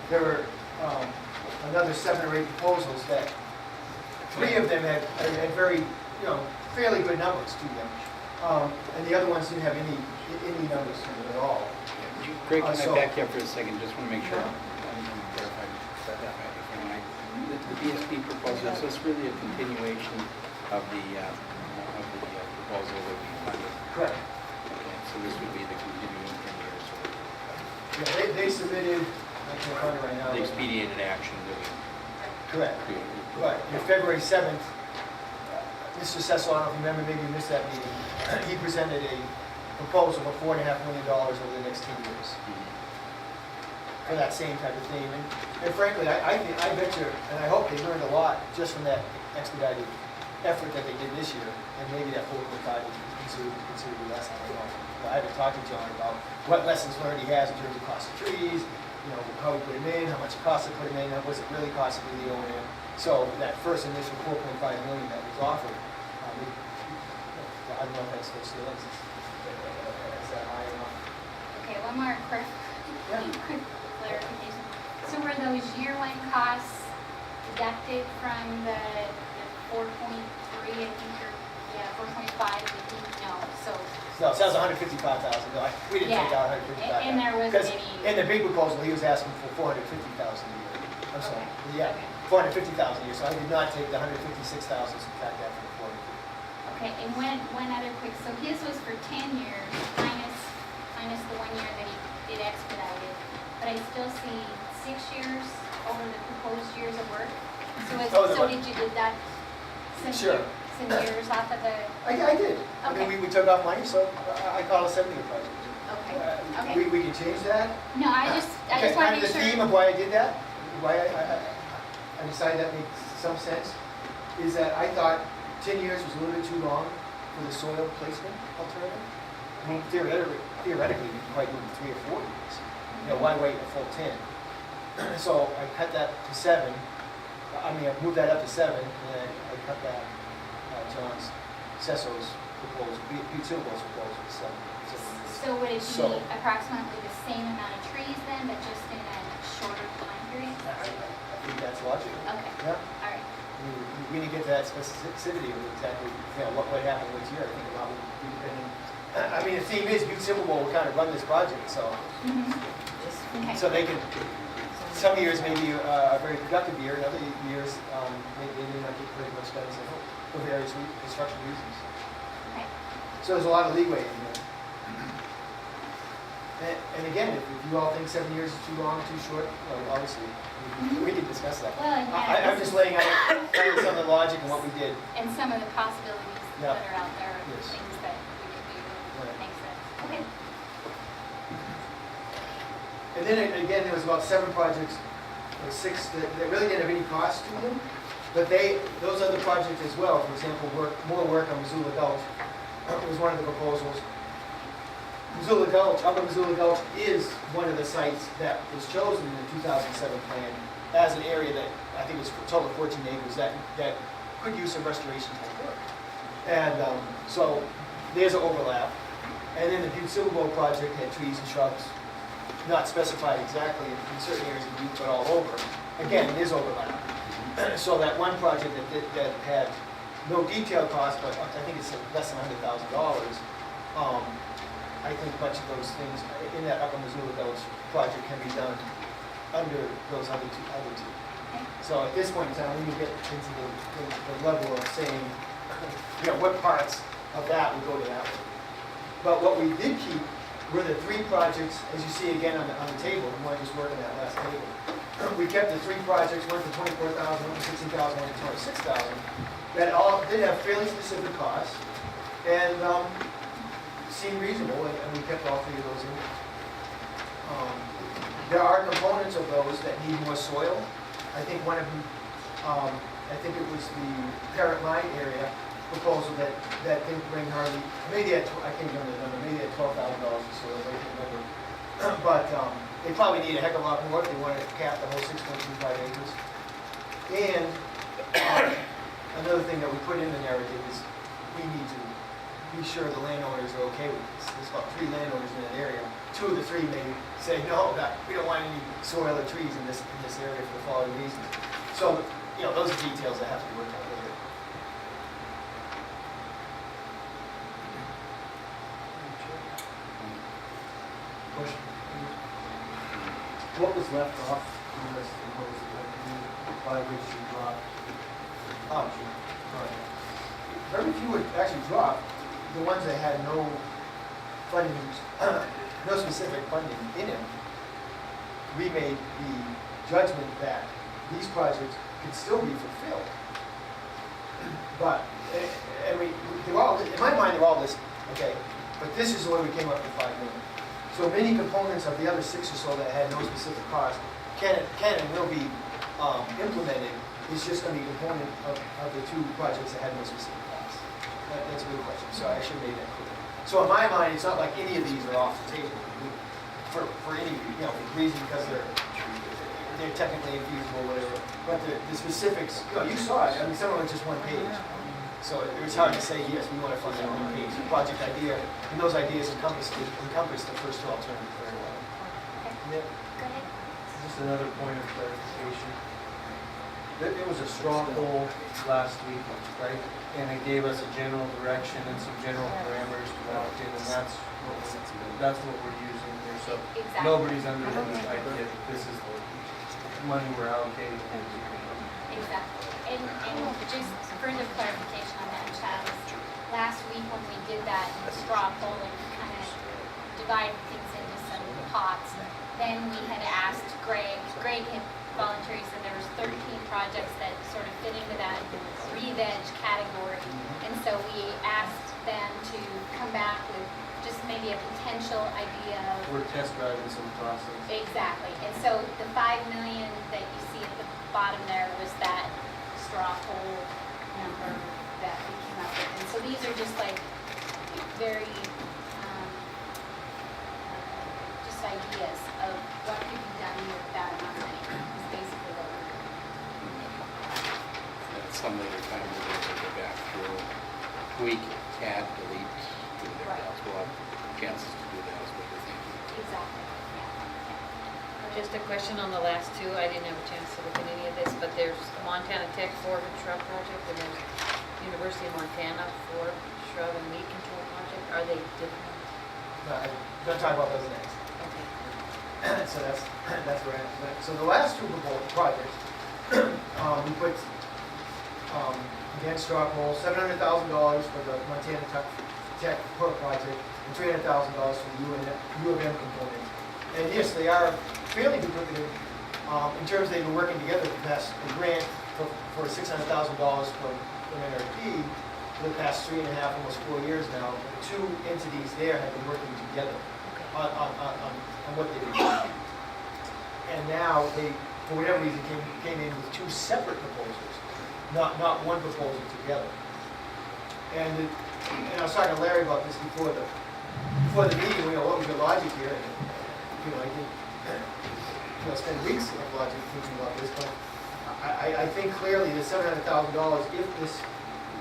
there were another 7 or 8 proposals that 3 of them had very, fairly good numbers to them. And the other ones didn't have any numbers to them at all. Greg, can So- I back you up for a second? Just want to make sure. I'm going to clarify that if you mind. The BSP proposal, so it's really a continuation of the proposal that we funded. Correct. Okay, so this would be the continuing 10 years. Yeah, they submitted, I can't find it right now. The expedited action that we. Correct. Right. On February 7th, Mr. Cecil, I don't know if you remember, maybe you missed that meeting. He presented a proposal of $4.5 million over the next 10 years for that same type of thing. And frankly, I bet you, and I hope they learned a lot just from that expedited effort that they did this year, and maybe that 4.5 is considerably less. I don't know. I haven't talked to John about what lessons learned he has in terms of cost of trees, how we put them in, how much it cost to put them in, how much it really cost to do the O&M. So that first initial $4.5 million that was offered, I don't know if that's still is. Is that high enough? Okay, one more quick clarification. So were those year-one costs deducted from the 4.3, I think, or 4.5? I think no. No, so that was $155,000. No, we didn't take out $155,000. And there wasn't Because any. in the big proposal, he was asking for $450,000 a year. I'm sorry. Okay. Yeah, Okay. $450,000 a year. So I did not take the $156,000 and subtract that from the 450. Okay, and one other quick, so his was for 10 years minus the 1 year that he did expedited, but I still see 6 years over the proposed years of work. So did you deduct Sure. some years off of the? I did. I Okay. mean, we took off money, so I call it a 70-year project. Okay. We can change that. No, I just Okay, want kind to of make the sure. theme of why I did that, why I decided that makes some sense, is that I thought 10 years was a little bit too long for the soil placement alternative. I mean, theoretically, you can probably do it in 3 or 4 years. Why wait a full 10? So I cut that to 7. I mean, I moved that up to 7, and I cut that John's Cecil's proposal, Pete Silver's proposal to 7. So would it be So- approximately the same amount of trees then, but just in a shorter time period? I think that's logical. Okay. Yeah. All right. We need to get to that specificity of exactly what happened which year. I think a lot would be depending. I mean, the theme is Butte Silver Bowl will kind of run this project, so Okay. so they can. Some years may be a very productive year, and other years they may not get very much done for various construction reasons. Okay. So there's a lot of leeway in there. And again, if you all think 7 years is too long, too short, well, obviously we can discuss that. Well, yeah, I'm just laying out some of the logic and what we did. And some of the possibilities Yeah. that are out there, Yes. things that we could do Right. that make sense. Okay. And then again, there was about 7 projects, or 6 that really didn't have any cost to them, but those other projects as well. For example, more work on Missoula Gulch was one of the proposals. Missoula Gulch, Upper Missoula Gulch is one of the sites that was chosen in the 2007 plan as an area that I think was a total of 14 acres that could use some restoration type work. And so there's an overlap. And then the Butte Silver Bowl project had trees and shrubs, not specified exactly in certain areas of Butte, but all over. Again, there's overlap. So that one project that had no detailed cost, but I think it's less than $100,000. I think much of those things in that Upper Missoula Gulch project can be done under those other two. So at this point in time, we can get into the level of saying, what parts of that would go to that one. But what we did keep were the 3 projects, as you see again on the table, the one just working that last table. We kept the 3 projects, one for $24,000, one for $16,000, one for $26,000, that all did have fairly specific costs, and seemed reasonable, and we kept all 3 of those in. There are components of those that need more soil. I think one of them, I think it was the Parrot Mine area proposal that didn't bring hardly, maybe at, I can't remember the number, maybe at $12,000 of soil, I can't remember. But they probably need a heck of a lot more if they wanted to cap the whole 6.25 acres. And another thing that we put in the narrative is we need to be sure the landowners are okay with this. There's about 3 landowners in that area. 2 of the 3 may say, no, that, we don't want any soil or trees in this area for the following reasons. So, those are details that have to be worked out later. Question? What was left off the list and what was by which you dropped? Oh, gee. Right. Very few would actually drop. The ones that had no funding, no specific funding in them, we made the judgment that these projects could still be fulfilled. But, and they're all, in my mind, they're all listed, okay? But this is the way we came up with 5 million. So many components of the other 6 or so that had no specific cost can and will be implemented. It's just going to be a component of the 2 projects that had no specific cost. That's a good question, so I should have made that clear. So in my mind, it's not like any of these are off the table for any reason, because they're technically infeasible, whatever. But the specifics, you saw it. I mean, some of it's just 1 page. So it was hard to say, yes, we want to fund that 1 page project idea, and those ideas encompass the first 2 alternatives very well. Yeah. Go ahead. Just another point of clarification. It was a straw poll last week, right? And it gave us a general direction and some general parameters to walk in, and that's what we're using here. So Exactly. nobody's under any idea that this is the money we're allocating. Exactly. And just further clarification on that, Chad, last week when we did that straw poll and kind of divided things into some pots, then we had asked Greg had voluntarily said there was 13 projects that sort of fit into that re-veg category. And so we asked them to come back with just maybe a potential idea of. We're test driving some process. Exactly. And so the 5 million that you see at the bottom there was that straw poll number that we came up with. And so these are just like very, just ideas of what could be done with that amount of money. Is basically what we're doing. At some later time, we'll be able to go back through, tweak, add, delete, do whatever Right. else. We'll have chances to do that as what you're thinking. Exactly. Yeah. Just a question on the last 2. I didn't have a chance to look at any of this, but there's Montana Tech Forb and Shrub Project, and there's University of Montana Forb, Shrub, and Weed Control Project. Are they different? No, I'm going to talk about those next. Okay. So that's where I am. So the last 2 projects, we put, again, straw poll, $700,000 for the Montana Tech Forb project, and $300,000 for the U of M component. And yes, they are fairly duplicative in terms they've been working together for the past, the grant for $600,000 from Bnrc for the past 3.5, almost 4 years now. The 2 entities there have been working together on what they do. And now they, for whatever reason, came in with 2 separate proposals, not 1 proposal together. And I was talking to Larry about this before the meeting. What was your logic here? And, I didn't spend weeks of logic thinking about this, but I think clearly the $700,000, if this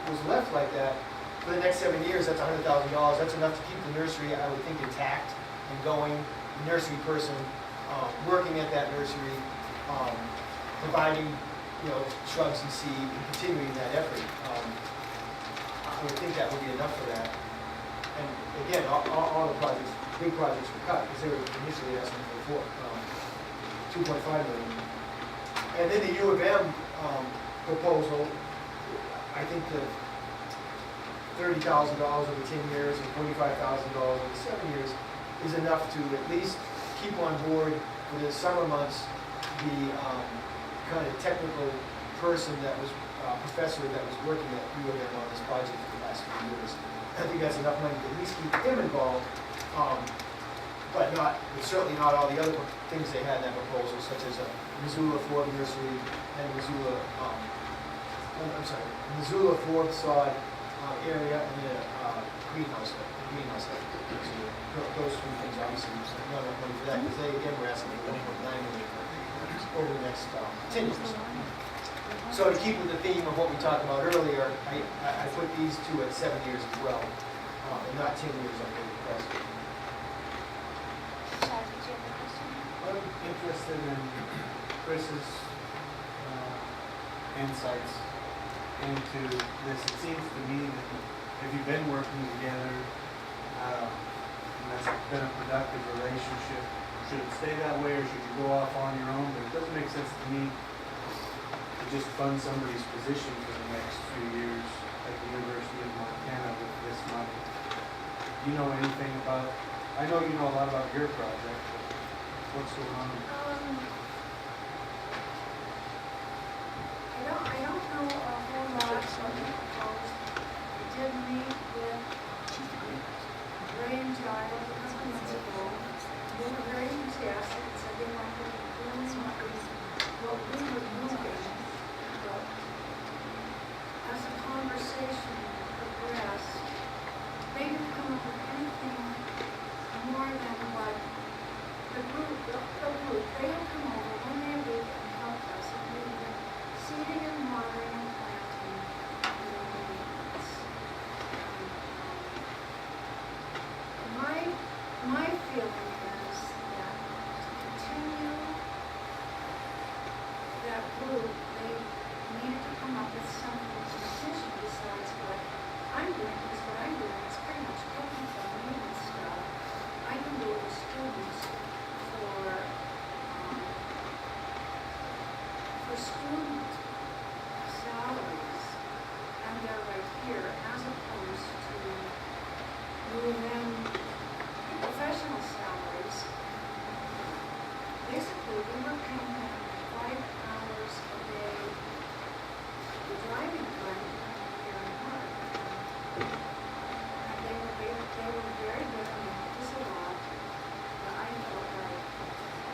was left like that for the next 7 years, that's $100,000. That's enough to keep the nursery, I would think, intact and going. The nursery person working at that nursery, providing shrubs and seed and continuing that effort. I would think that would be enough for that. And again, all the projects, big projects were cut because they were initially asking for 2.5 million. And then the U of M proposal, I think the $30,000 over 10 years and $45,000 over 7 years is enough to at least keep on board for the summer months the kind of technical person that was professor that was working at U of M on this project for the last 2 years. I think that's enough money to at least keep him involved, but certainly not all the other things they had in that proposal, such as a Missoula Ford Nursery and Missoula Ford sod area and then a greenhouse. Those 2 things obviously not enough money for that because they again were asking for 1.9 million over the next 10 years. So to keep with the theme of what we talked about earlier, I put these 2 at 7 years as well, and not 10 years like they requested. Chad, did you have a question? interested in Chris's insights into this. It seems to me that if you've been working together, and that's been a productive relationship, should it stay that way or should you go off on your own? But it doesn't make sense to me to just fund somebody's position for the next few years at the University of Montana with this money. Do you know anything about, I know you know a lot about your project, but what's going on? I don't know a whole lot what you proposed. I did meet with Ray and Giles a couple months ago. They were very enthusiastic and said they might be doing what we were moving. But as the conversation progressed, they didn't come up with anything more than what the group, they had come over one day a week and helped us. And we were seeding and watering and planting and doing the maintenance. My feeling is that to continue that group, they needed to come up with something to decision besides what I'm doing, because what I'm doing is pretty much technical maintenance stuff. I can do it with students for student salaries, and they're right here, as opposed to moving professional salaries. Basically, we were paying them 5 hours a day, the driving time here in Mark. And they were very good and they helped us a lot. But I felt like,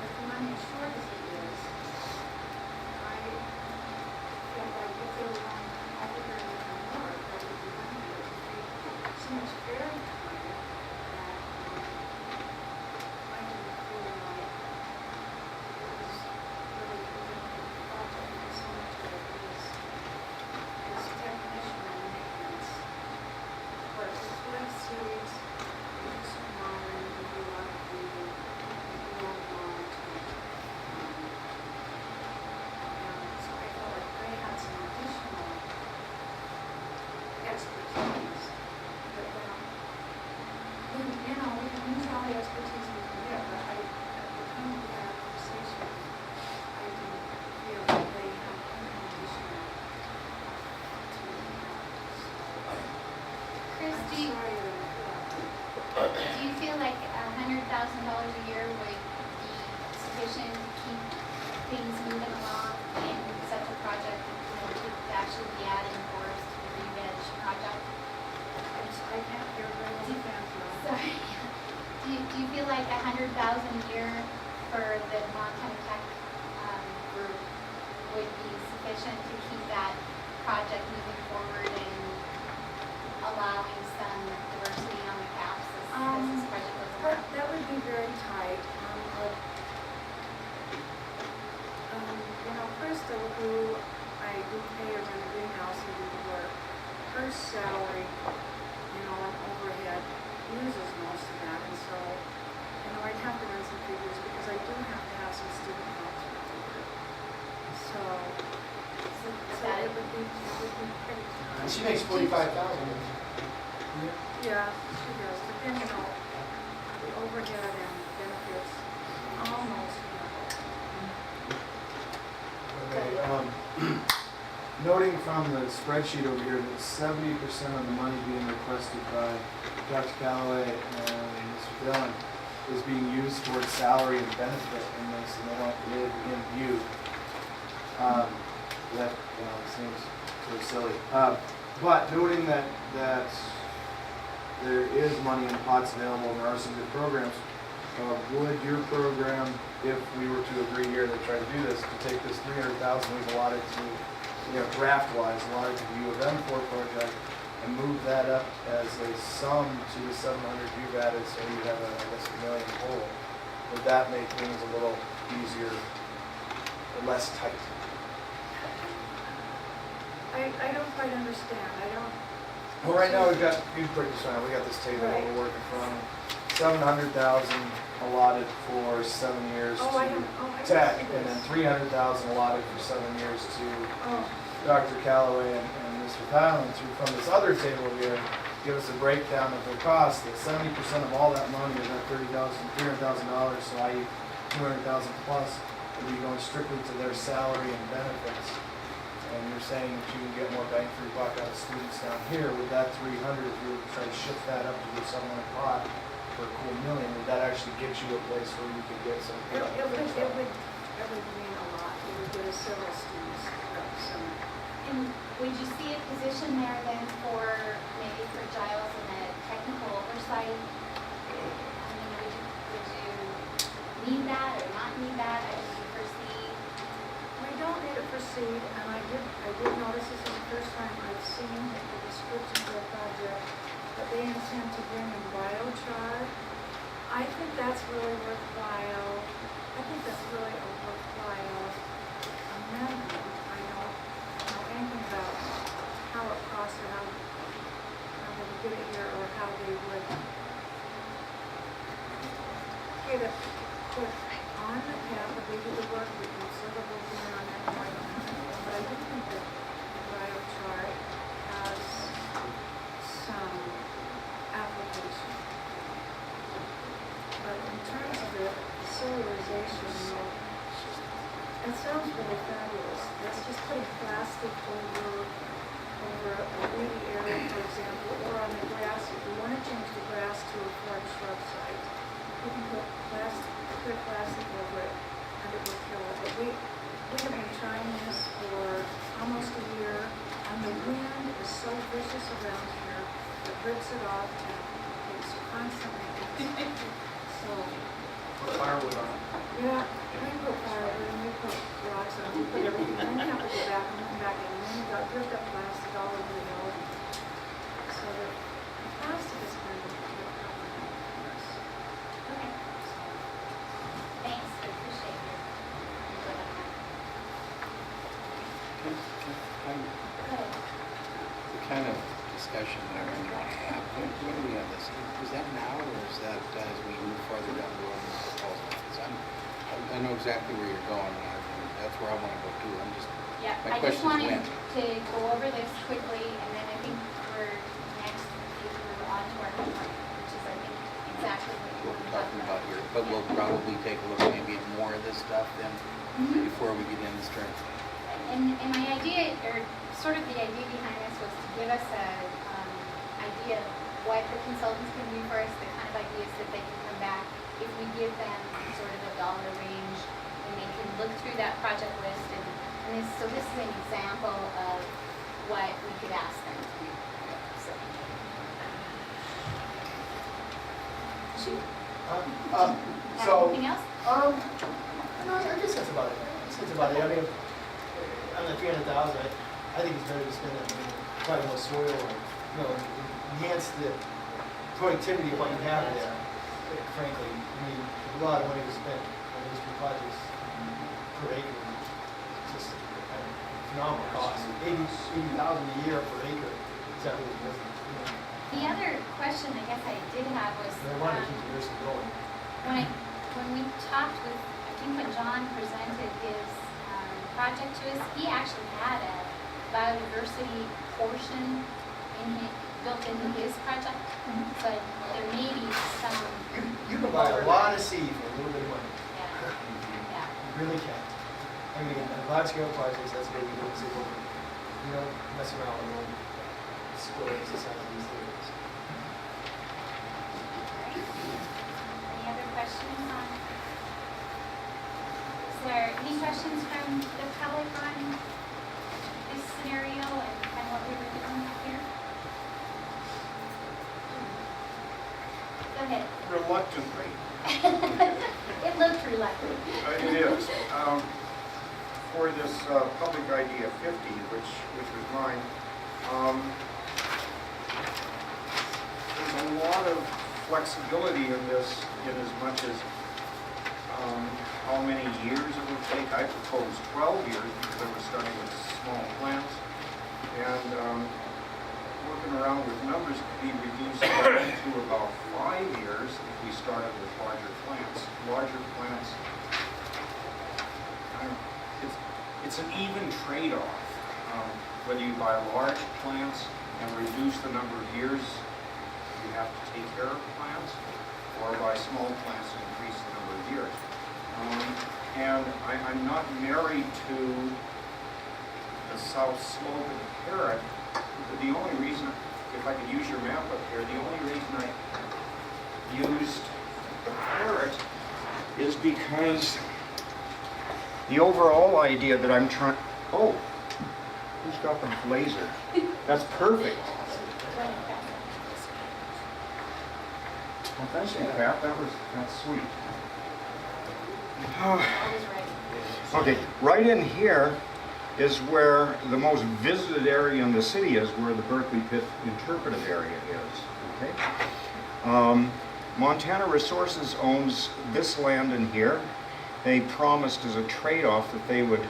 with the money as short as it is, I felt like if they were going over here and making more, that would be money that would be so much fair time that I didn't feel like it was really a project, because so much of it is technician and maintenance. But it's like seeds, we do some watering, we do a lot of weeding, we do a lot of monitoring. And so I felt like they had some additional expertise. But then, you know, we can use all the expertise we can get, but at the time we had a conversation, I didn't feel that they had any additional to Chris, I'm do you, sorry to interrupt. do you feel like $100,000 a year would be sufficient to keep things moving along in such a project, you know, to actually be adding boards to the re-veg project? I can't hear very well, thank you. Sorry. Do you feel like $100,000 a year for the Montana Tech group would be sufficient to keep that project moving forward and allowing some diversity on the caps as this project goes on? That would be very tight. You know, Krista, who I do pay her in the greenhouse and do the work, her salary, you know, and overhead uses most of that, and so, you know, I'd have to run some figures because I do have to have some student help to do it. So it would be pretty tight. And she makes 45,000. Yeah, she does, but then, you know, the overhead and benefits almost double. Okay, noting from the spreadsheet over here that 70% of the money being requested by Dr. Calloway and Mr. Dillon is being used towards salary and benefit in this, and they don't live in view. That seems sort of silly. But noting that there is money in pots available and there are some good programs, would your program, if we were to agree here to try to do this, to take this $300,000 we've allotted to, draft-wise, allotted to the U of M for project, and move that up as a sum to the 700 you've added, so you have $1 million total, would that make things a little easier or less tight? I don't quite understand, Well, right now we've got, you break this down, we got this table that Right. we're working from, 700,000 allotted for 7 years Oh, I have, to I tech, see and then this. 300,000 allotted for 7 years to Oh, Dr. Calloway and Mr. Palin from this other table here, give us a breakdown of their costs, that 70% of all that money is that $300,000, so i.e. 200,000 plus, would be going strictly to their salary and benefits. And you're saying that you can get more bang for your buck out of students down here with that 300, if you were to try to shift that up to your 700 pot for a cool million, would that actually get you a place where you could get some? it would mean a lot. It would get us several students, some. And would you see a position there then for, maybe for Giles in a technical oversight? I mean, would you need that or not need that? I mean, do you foresee? We don't need to proceed, and I did notice this is the first time I've seen the description for a project, that they intend to bring in biochar. I think that's really worthwhile. I think that's really a worthwhile amendment. I don't know anything about how it costs or how they would get it here, or how they would get it put on the path that they do the work, we can sort of over here on that part. But I do think that biochar has some application. But in terms of the solarization, it sounds really fabulous. That's just putting plastic over a weedy area, for example, or on the grass. If you want to change the grass to a forage shrub site, you can put plastic over it, and it will kill it. But we have been trying this for almost a year, and the wind is so vicious around here, it rips it off, and it's constantly. So, Firewood on it. yeah, we put firewood, and we put rocks, and we put everything, and then we have to go back and come back, and then we got ripped up plastic all over the yard. So the plastic is kind of a problem for us. Okay. Thanks, I appreciate your input on that. Good. The kind of discussion that I really want to have, when do we have this? Is that now, or is that as we move farther down the road in the proposal? 'Cause I know exactly where you're going, and that's where I want to go too. I'm just, Yeah, my I just question is wanted when? to go over this quickly, and then I think we're next, we're on to our homework, which is, I think, exactly what you What were we're talking about here, but Yeah. we'll probably take a look maybe at more of this stuff then, Mhm. before we get in this turn. And my idea, or sort of the idea behind this, was to give us a idea of what the consultants can do for us, the kind of ideas that they can come back, if we give them sort of a dollar range, and they can look through that project list, and this, so this is an example of what we could ask them to do. So, So, anything else? no, I guess that's about it. I mean, on the 300,000, I think it's better to spend it, probably more soil, or, enhance the productivity of what you have there, frankly. I mean, a lot of money was spent on these two projects per acre. It's just a phenomenal cost. 80,000 a year per acre, is that really worth it? The other question I guess I did have was, And I wanted to keep the nursing going. when we talked with, I think when John presented his project to us, he actually had a biodiversity portion built into his project. So there may be some, You can buy a lot of seed for a little bit of money. yeah, yeah. You really can. I mean, in large scale projects, that's what we do, is we don't mess around with them. Spoil the society's theories. Alright. Any other questions on? Is there any questions from the public on this scenario and kind of what we were doing here? Go ahead. Reluctantly, It looked reluctant. it is. For this public idea 50, which was mine, there's a lot of flexibility in this, in as much as how many years it would take. I proposed 12 years because I was starting with small plants. And working around with numbers, could be reduced to about 5 years if we started with larger plants. Larger plants, I don't, it's an even trade-off. Whether you buy large plants and reduce the number of years you have to take care of plants, or buy small plants and increase the number of years. And I'm not married to the south slope of the Parrot. The only reason, if I could use your map up here, the only reason I used the Parrot is because the overall idea that I'm trying, oh, who's got the laser? That's perfect. Well, thank you, Pat. That's sweet. Always ready. Okay, right in here is where the most visited area in the city is, where the Berkeley Pit interpretive area is. Okay. Montana Resources owns this land in here. They promised as a trade-off that they would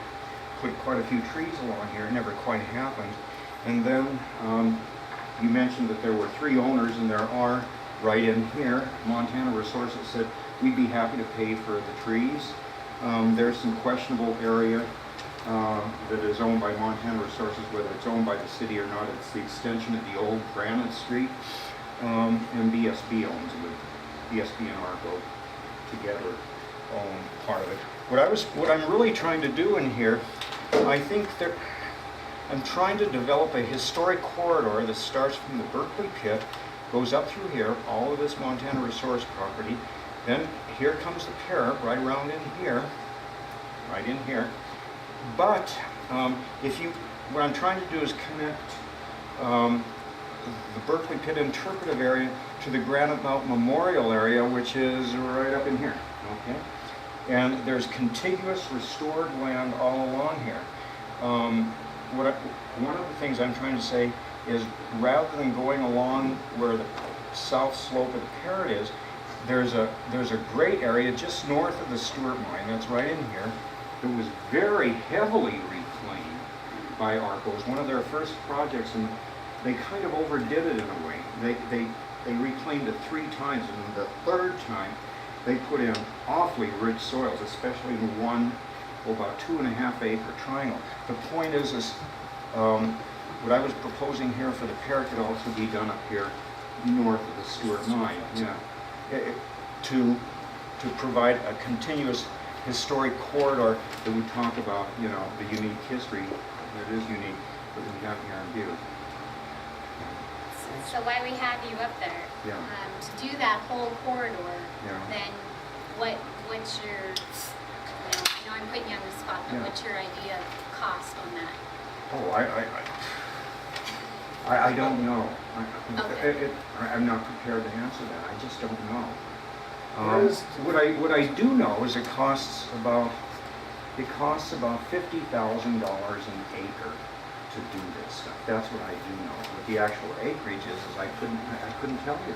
put quite a few trees along here. It never quite happened. And then you mentioned that there were 3 owners, and there are right in here. Montana Resources said, we'd be happy to pay for the trees. There's some questionable area that is owned by Montana Resources, whether it's owned by the city or not. It's the extension of the old Granite Street, and BSB owns it. BSB and ARCO together own part of it. What I'm really trying to do in here, I think that I'm trying to develop a historic corridor that starts from the Berkeley Pit, goes up through here, all of this Montana Resource property. Then here comes the Parrot, right around in here, right in here. But what I'm trying to do is connect the Berkeley Pit interpretive area to the Granite Mountain Memorial area, which is right up in here. Okay, and there's contiguous restored land all along here. One of the things I'm trying to say is, rather than going along where the south slope of the Parrot is, there's a great area just north of the Stewart mine, that's right in here, that was very heavily reclaimed by ARCO. It was one of their first projects, and they kind of overdid it in a way. They reclaimed it 3 times, and the 3rd time they put in awfully rich soils, especially in one about 2.5 acre triangle. The point is what I was proposing here for the Parrot could also be done up here north of the Stewart mine. Yeah. To provide a continuous historic corridor that would talk about, the unique history that is unique that we have here in Butte. So while we have you up there, Yeah. to do that whole corridor, Yeah. then what's your, I know I'm putting you on the spot, but Yeah. what's your idea of cost on that? Oh, I don't know. Okay. I'm not prepared to answer that. I just don't know. What I do know is it costs about $50,000 an acre to do this stuff. That's what I do know. What the actual acreage is I couldn't tell you.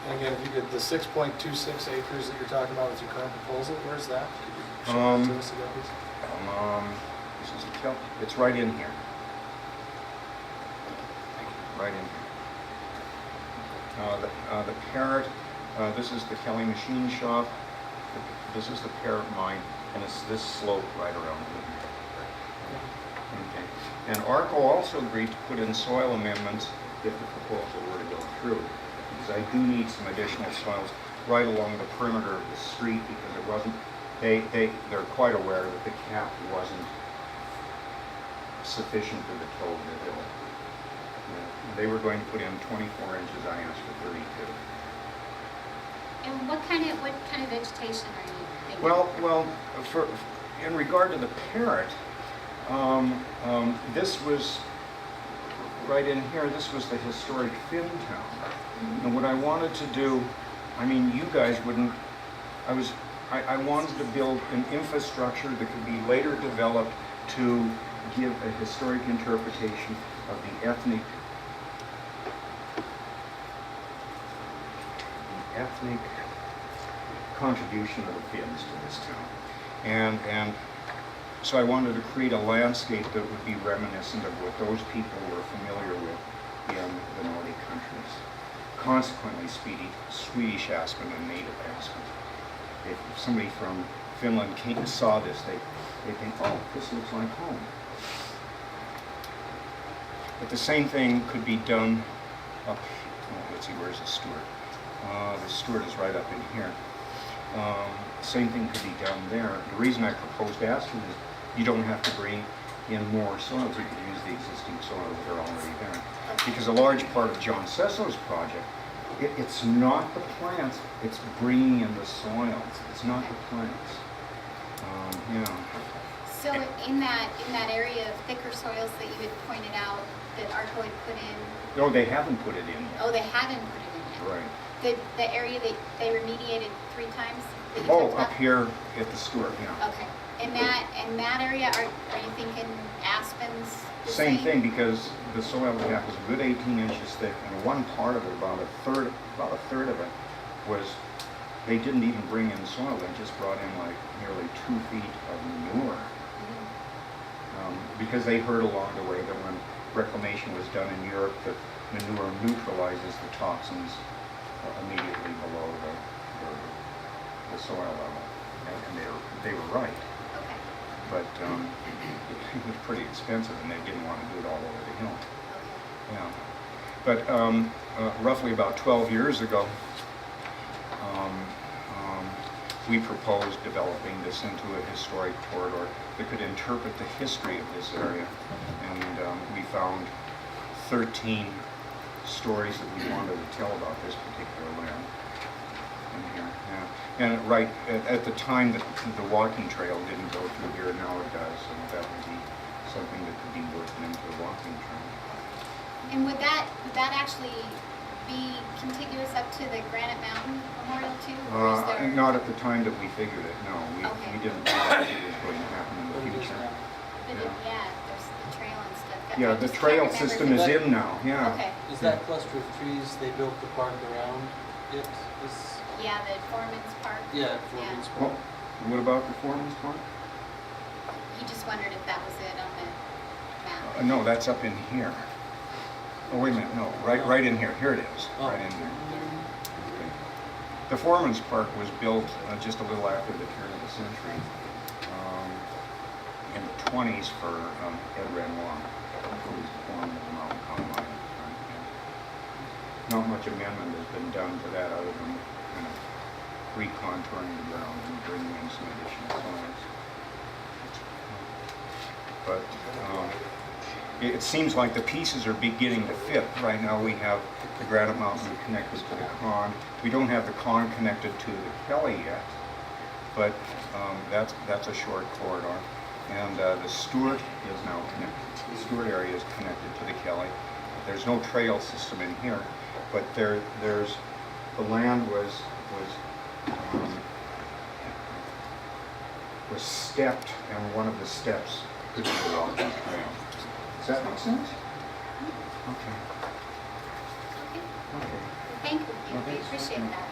And again, if you could, the 6.26 acres that you're talking about with your current proposal, where's that? Could you show that to us again, please? This is it's right in here. Right in here. The Parrot, this is the Kelly Machine Shop. This is the Parrot Mine, and it's this slope right around here. Okay. And ARCO also agreed to put in soil amendments if the proposal were to go through, because I do need some additional soils right along the perimeter of the street, because it wasn't, they're quite aware that the cap wasn't sufficient for the toe of the hill. They were going to put in 24 inches, I asked for 32. And what kind of vegetation are you thinking? Well, in regard to the Parrot, this was, right in here, this was the historic Finn town. Mm-hmm. And what I wanted to do, I mean, you guys wouldn't, I wanted to build an infrastructure that could be later developed to give a historic interpretation of the ethnic contribution of the Finns to this town. And so I wanted to create a landscape that would be reminiscent of what those people were familiar with in the Nordic countries. Consequently, Swedish aspen and native aspen. If somebody from Finland saw this, they think, oh, this looks like home. But the same thing could be done up, oh, let's see, where's the Stewart? The Stewart is right up in here. Same thing could be done there. The reason I proposed aspen is you don't have to bring in more soils. You could use the existing soils that are already there. Because a large part of John Sesso's project, it's not the plants, it's bringing in the soils. It's not the plants. Yeah. So in that area of thicker soils that you had pointed out that ARCO had put in, No, they haven't put it in yet. oh, they haven't put it in yet? Right. The area that they remediated 3 times? that you Oh, talked about? up here at the Stewart, yeah. Okay. In that area, are you thinking aspens the Same thing, because the soil cap was a good 18 inches thick, and one part of it, about a third of it, was, they didn't even bring in soil, they just brought in like nearly 2 feet of manure. Because they heard along the way that when reclamation was done in Europe, that manure neutralizes the toxins immediately below the soil level, and they were right. Okay. But it was pretty expensive, and they didn't want to do it all over the hill. Okay. Yeah. But roughly about 12 years ago, we proposed developing this into a historic corridor that could interpret the history of this area. And we found 13 stories that we wanted to tell about this particular land in here. Yeah. And right at the time that the walking trail didn't go through here, now it does, and that would be something that could be worked into a walking trail. And would that actually be contiguous up to the Granite Mountain Memorial too? Or is there... Not at the time that we figured it, no. Okay. We didn't realize it was going to happen in the future. But Yeah. there's the trail and stuff. Yeah, I the just can't trail remember system if is it- in now, yeah. Okay. Is that cluster of trees, they built the park around it? Yeah, the Foreman's Park. Yeah, Foreman's Well, Park. what about the Foreman's Park? He just wondered if that was it on the map. No, that's up in here. Oh, wait a minute, no, right in here. Here it is, Oh. right in here. Okay. The Foreman's Park was built just a little after the turn of the century, in the 20s for Ed Renoir, who was the foreman of the Mountain Combine at the time. Yeah. Not much amendment has been done to that other than kind of recontouring the ground and bringing in some additional soils. But it seems like the pieces are beginning to fit. Right now we have the Granite Mountain connected to the Con. We don't have the Con connected to the Kelly yet, but that's a short corridor. And the Stewart is now connected. The Stewart area is connected to the Kelly. There's no trail system in here, but there's the land was stepped, and one of the steps could be a walking trail. Does that make sense? Okay. Okay. Okay. Thank you. Well, We thanks. appreciate that.